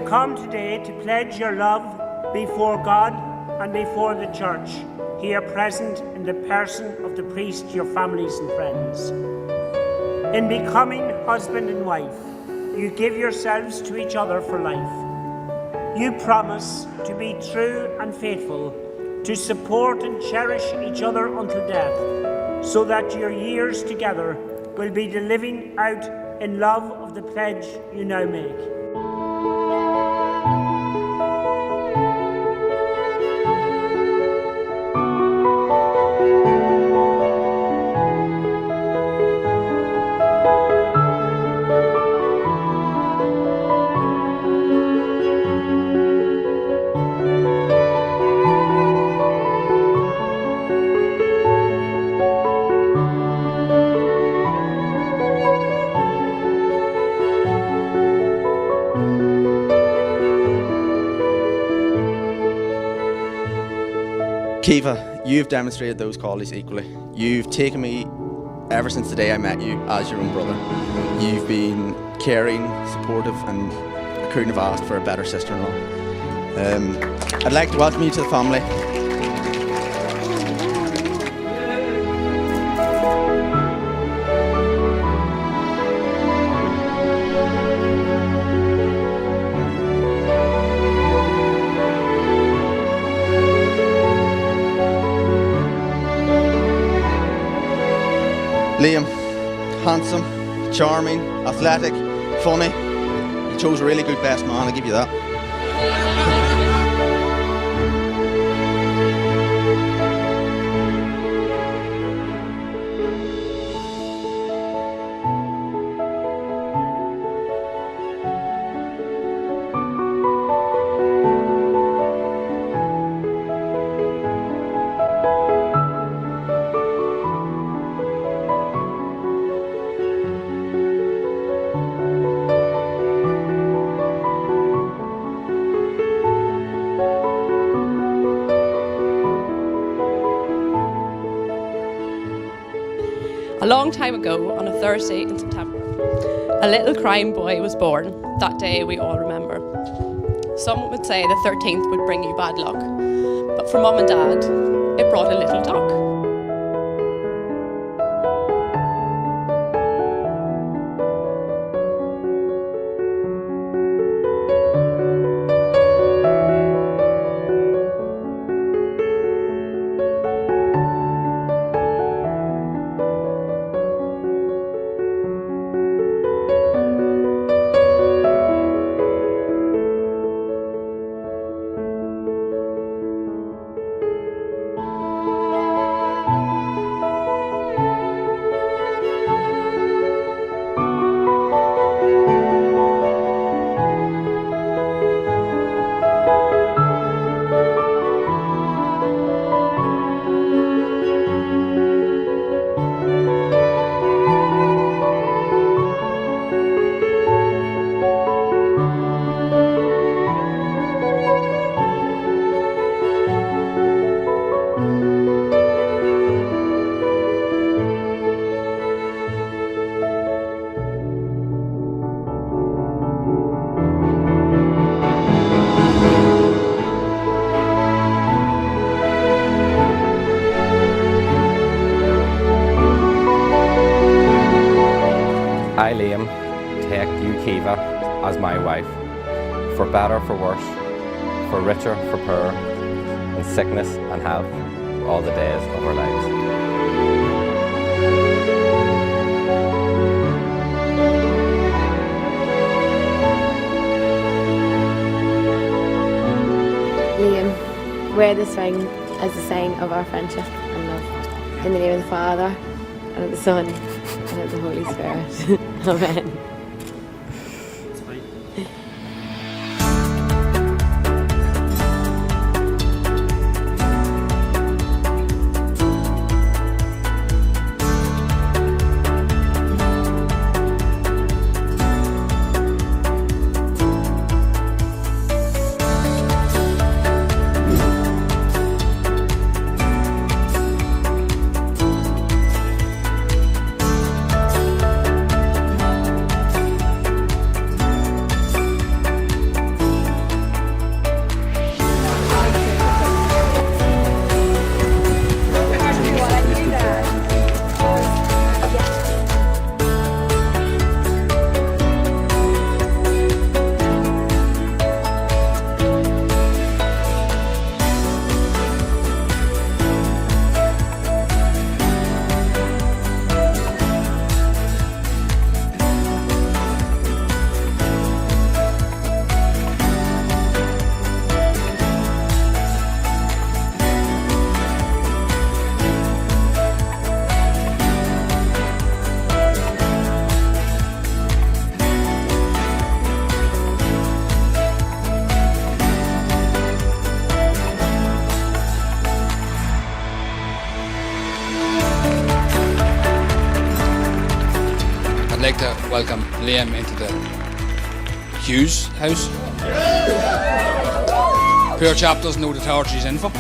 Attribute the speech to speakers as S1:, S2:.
S1: come today to pledge your love before God and before the Church, here present in the person of the priest, your families and friends. In becoming husband and wife, you give yourselves to each other for life. You promise to be true and faithful, to support and cherish each other until death, so that your years together will be the living out in love of the pledge you now make.
S2: Caoimhe, you've demonstrated those qualities equally. You've taken me, ever since the day I met you, as your own brother. You've been caring, supportive, and I couldn't have asked for a better sister-in-law. I'd like to welcome you to the family. Liam, handsome, charming, athletic, funny. You chose a really good best man, I'll give you that.
S3: A long time ago, on a Thursday in September, a little crying boy was born. That day we all remember. Some would say the 13th would bring you bad luck, but for Mum and Dad, it brought a little duck.
S4: I, Liam, take you, Caoimhe, as my wife, for better, for worse, for richer, for poorer, in sickness and health, all the days of our lives.
S5: Liam, wear this ring as a sign of our friendship and love. In the name of the Father, and of the Son, and of the Holy Spirit. Amen.
S6: like to welcome Liam into the Hughes house. Poor chap doesn't know the territory he's in for.